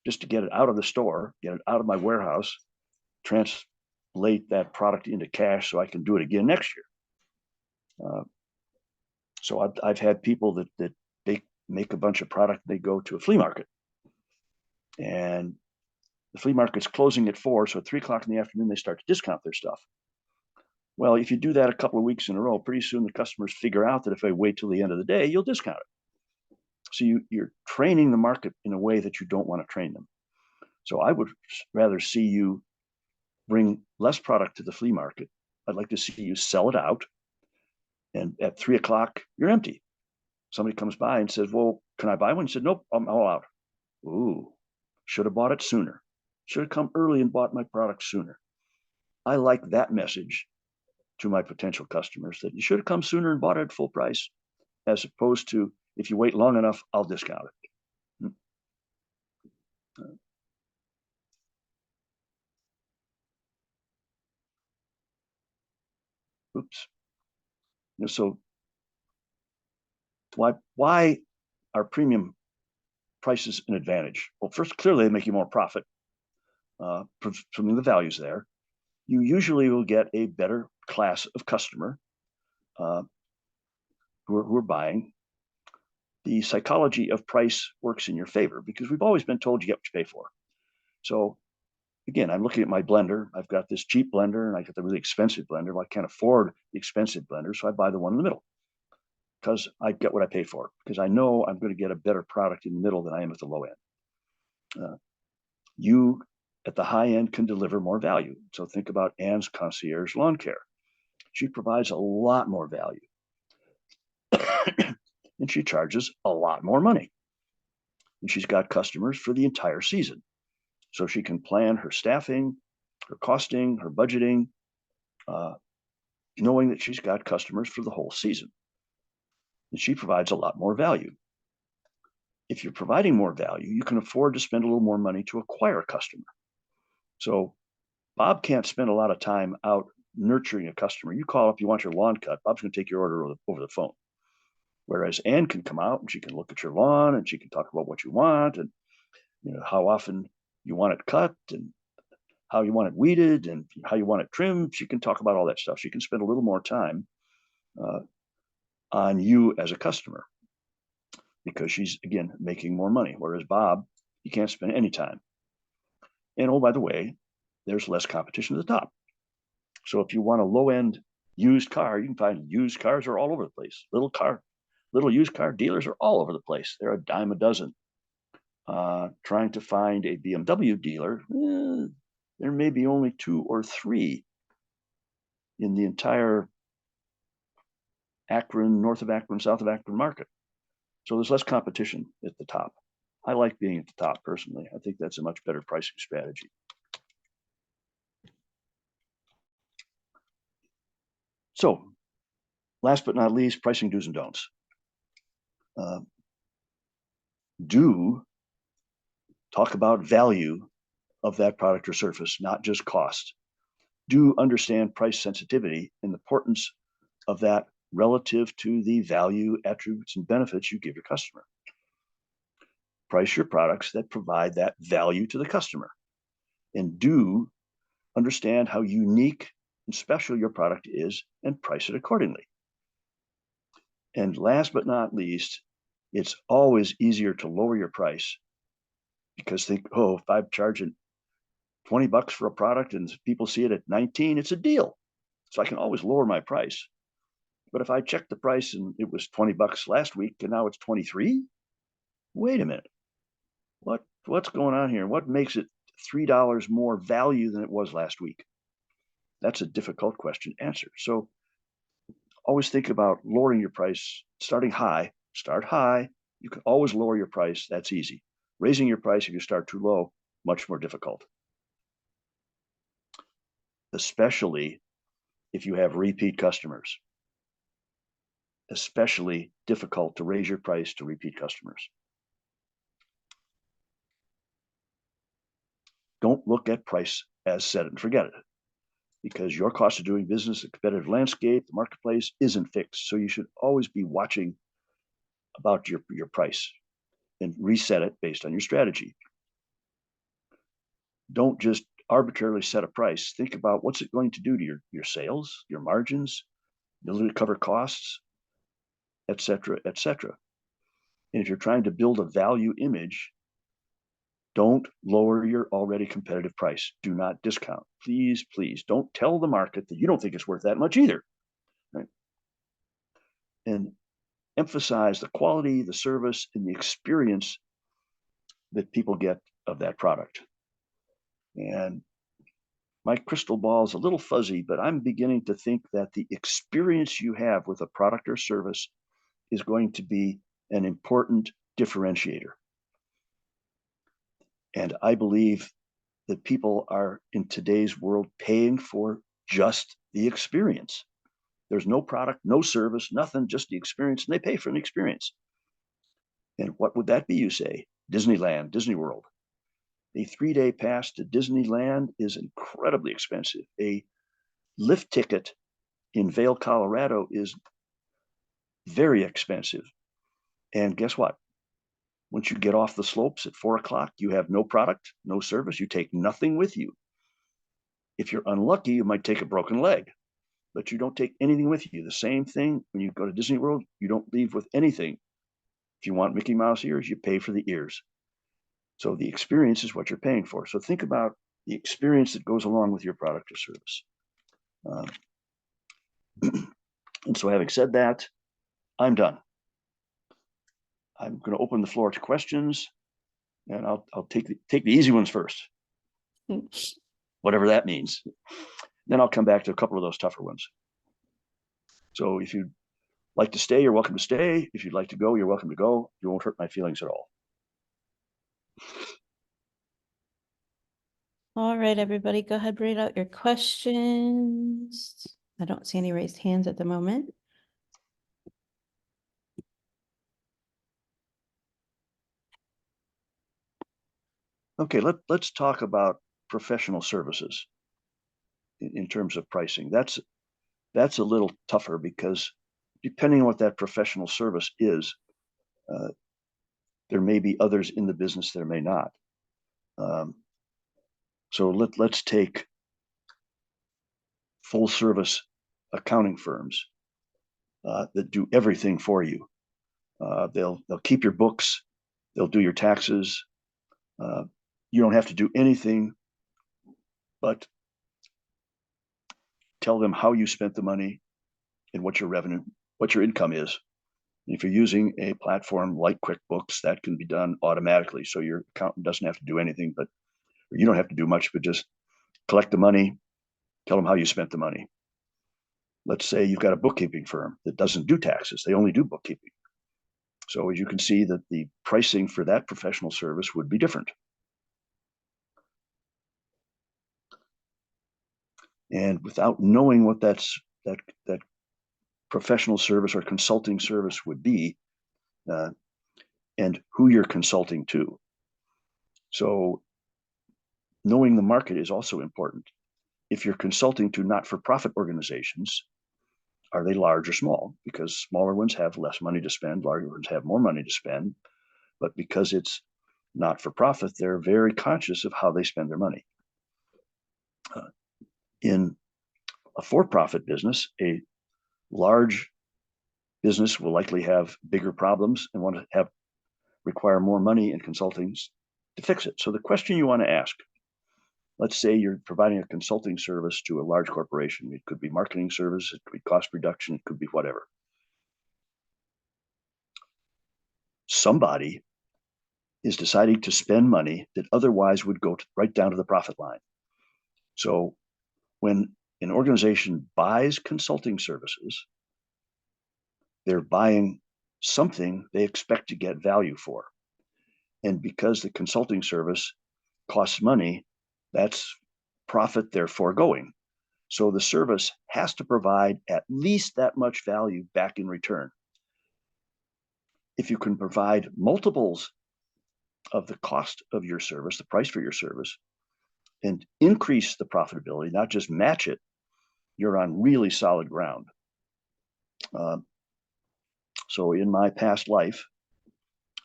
just to get it out of the store, get it out of my warehouse, translate that product into cash so I can do it again next year. So I've had people that they make a bunch of product, they go to a flea market, and the flea market's closing at 4, so at 3 o'clock in the afternoon they start to discount their stuff. Well, if you do that a couple of weeks in a row, pretty soon the customers figure out that if they wait till the end of the day, you'll discount it. So you're training the market in a way that you don't want to train them. So I would rather see you bring less product to the flea market. I'd like to see you sell it out. And at 3 o'clock, you're empty. Somebody comes by and says, well, can I buy one? You said, nope, I'm all out. Ooh, should have bought it sooner. Should have come early and bought my product sooner. I like that message to my potential customers, that you should have come sooner and bought it at full price, as opposed to, if you wait long enough, I'll discount it. Oops. So why are premium prices an advantage? Well, first, clearly they make you more profit from the values there. You usually will get a better class of customer who are buying. The psychology of price works in your favor because we've always been told you get what you pay for. So again, I'm looking at my blender. I've got this cheap blender and I got the really expensive blender. Well, I can't afford the expensive blender, so I buy the one in the middle because I get what I pay for, because I know I'm going to get a better product in the middle than I am at the low end. You at the high end can deliver more value. So think about Ann's Concierge Lawn Care. She provides a lot more value and she charges a lot more money. And she's got customers for the entire season. So she can plan her staffing, her costing, her budgeting, knowing that she's got customers for the whole season. And she provides a lot more value. If you're providing more value, you can afford to spend a little more money to acquire a customer. So Bob can't spend a lot of time out nurturing a customer. You call up, you want your lawn cut, Bob's going to take your order over the phone. Whereas Ann can come out and she can look at your lawn and she can talk about what you want and how often you want it cut and how you want it weeded and how you want it trimmed. She can talk about all that stuff. She can spend a little more time on you as a customer because she's, again, making more money. Whereas Bob, he can't spend any time. And oh, by the way, there's less competition at the top. So if you want a low-end used car, you can find used cars are all over the place. Little used car dealers are all over the place. They're a dime a dozen. Trying to find a BMW dealer, there may be only 2 or 3 in the entire Akron, north of Akron, south of Akron market. So there's less competition at the top. I like being at the top personally. I think that's a much better pricing strategy. So last but not least, pricing do's and don'ts. Do talk about value of that product or service, not just cost. Do understand price sensitivity and the importance of that relative to the value, attributes, and benefits you give your customer. Price your products that provide that value to the customer. And do understand how unique and special your product is and price it accordingly. And last but not least, it's always easier to lower your price because think, oh, if I'm charging $20 for a product and people see it at 19, it's a deal. So I can always lower my price. But if I check the price and it was $20 last week and now it's 23, wait a minute. What's going on here? What makes it $3 more value than it was last week? That's a difficult question to answer. So always think about lowering your price, starting high. Start high. You can always lower your price. That's easy. Raising your price if you start too low, much more difficult. Especially if you have repeat customers. Especially difficult to raise your price to repeat customers. Don't look at price as set it and forget it, because your cost of doing business, the competitive landscape, the marketplace isn't fixed. So you should always be watching about your price and reset it based on your strategy. Don't just arbitrarily set a price. Think about what's it going to do to your sales, your margins, ability to cover costs, et cetera, et cetera. And if you're trying to build a value image, don't lower your already competitive price. Do not discount. Please, please don't tell the market that you don't think it's worth that much either. Right? And emphasize the quality, the service, and the experience that people get of that product. And my crystal ball is a little fuzzy, but I'm beginning to think that the experience you have with a product or service is going to be an important differentiator. And I believe that people are in today's world paying for just the experience. There's no product, no service, nothing, just the experience, and they pay for the experience. And what would that be, you say? Disneyland, Disney World. A 3-day pass to Disneyland is incredibly expensive. A lift ticket in Vail, Colorado is very expensive. And guess what? Once you get off the slopes at 4 o'clock, you have no product, no service. You take nothing with you. If you're unlucky, you might take a broken leg, but you don't take anything with you. The same thing when you go to Disney World, you don't leave with anything. If you want Mickey Mouse ears, you pay for the ears. So the experience is what you're paying for. So think about the experience that goes along with your product or service. And so having said that, I'm done. I'm going to open the floor to questions, and I'll take the easy ones first, whatever that means. Then I'll come back to a couple of those tougher ones. So if you'd like to stay, you're welcome to stay. If you'd like to go, you're welcome to go. You won't hurt my feelings at all. All right, everybody, go ahead, read out your questions. I don't see any raised hands at the moment. Okay, let's talk about professional services in terms of pricing. That's a little tougher because depending on what that professional service is, there may be others in the business, there may not. So let's take full service accounting firms that do everything for you. They'll keep your books, they'll do your taxes. You don't have to do anything but tell them how you spent the money and what your revenue, what your income is. If you're using a platform like QuickBooks, that can be done automatically. So your accountant doesn't have to do anything, but you don't have to do much, but just collect the money, tell them how you spent the money. Let's say you've got a bookkeeping firm that doesn't do taxes. They only do bookkeeping. So as you can see that the pricing for that professional service would be different. And without knowing what that professional service or consulting service would be, and who you're consulting to. So knowing the market is also important. If you're consulting to not-for-profit organizations, are they large or small? Because smaller ones have less money to spend, larger ones have more money to spend. But because it's not-for-profit, they're very conscious of how they spend their money. In a for-profit business, a large business will likely have bigger problems and want to require more money in consulting to fix it. So the question you want to ask, let's say you're providing a consulting service to a large corporation. It could be marketing service, it could be cost reduction, it could be whatever. Somebody is deciding to spend money that otherwise would go right down to the profit line. So when an organization buys consulting services, they're buying something they expect to get value for. And because the consulting service costs money, that's profit they're foregoing. So the service has to provide at least that much value back in return. If you can provide multiples of the cost of your service, the price for your service, and increase the profitability, not just match it, you're on really solid ground. So in my past life,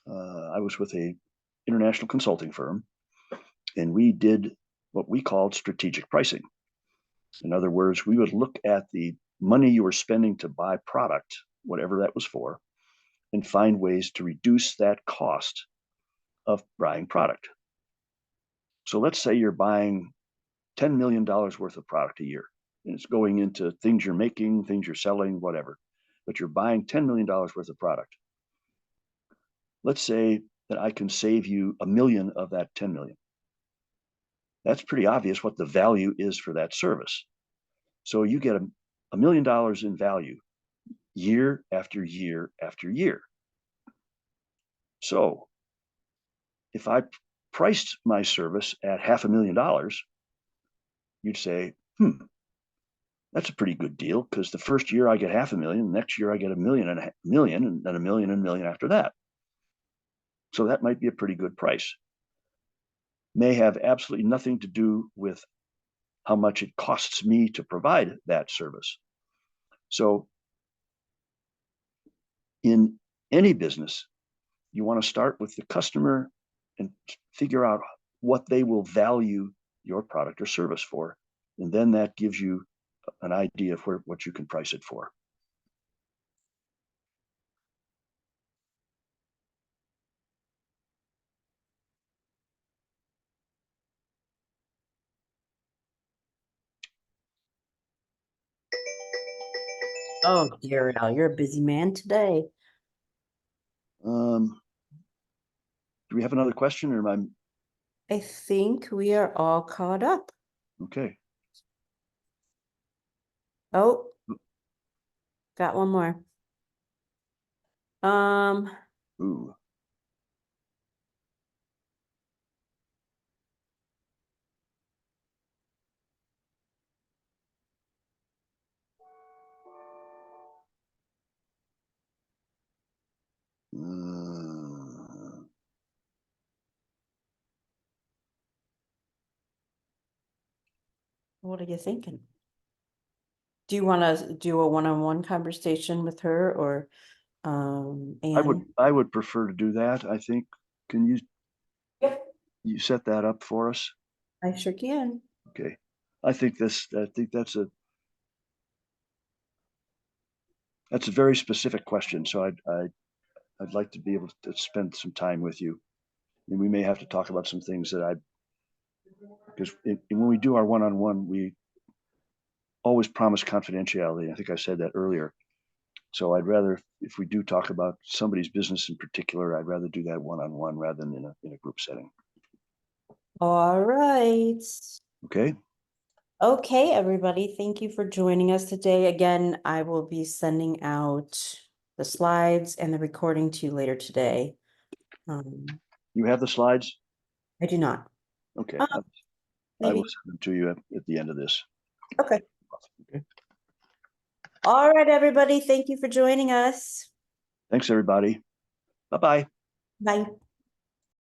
I was with a international consulting firm, and we did what we called strategic pricing. In other words, we would look at the money you were spending to buy product, whatever that was for, and find ways to reduce that cost of buying product. So let's say you're buying $10 million worth of product a year, and it's going into things you're making, things you're selling, whatever, but you're buying $10 million worth of product. Let's say that I can save you $1 million of that 10 million. That's pretty obvious what the value is for that service. So you get $1 million in value year after year after year. So if I priced my service at $500,000, you'd say, that's a pretty good deal, because the first year I get $500,000, the next year I get $1 million and $1 million, and then $1 million and $1 million after that. So that might be a pretty good price. May have absolutely nothing to do with how much it costs me to provide that service. So in any business, you want to start with the customer and figure out what they will value your product or service for. And then that gives you an idea of what you can price it for. Oh, dear Al, you're a busy man today. Do we have another question, or am I think we are all caught up. okay? Oh, got one more. Ooh. What are you thinking? Do you want to do a one-on-one conversation with her, or Anne? I would prefer to do that. I think. Can you Yep. you set that up for us? I sure can. Okay. I think that's a very specific question. So I'd like to be able to spend some time with you, and we may have to talk about some things that because when we do our one-on-one, we always promise confidentiality. I think I said that earlier. So I'd rather, if we do talk about somebody's business in particular, I'd rather do that one-on-one rather than in a group setting. All right. Okay. Okay, everybody, thank you for joining us today. Again, I will be sending out the slides and the recording to you later today. You have the slides? I do not. Okay. Uh, I will Maybe. send them to you at the end of this. Okay. Okay. All right, everybody, thank you for joining us. Thanks, everybody. Bye-bye. Bye.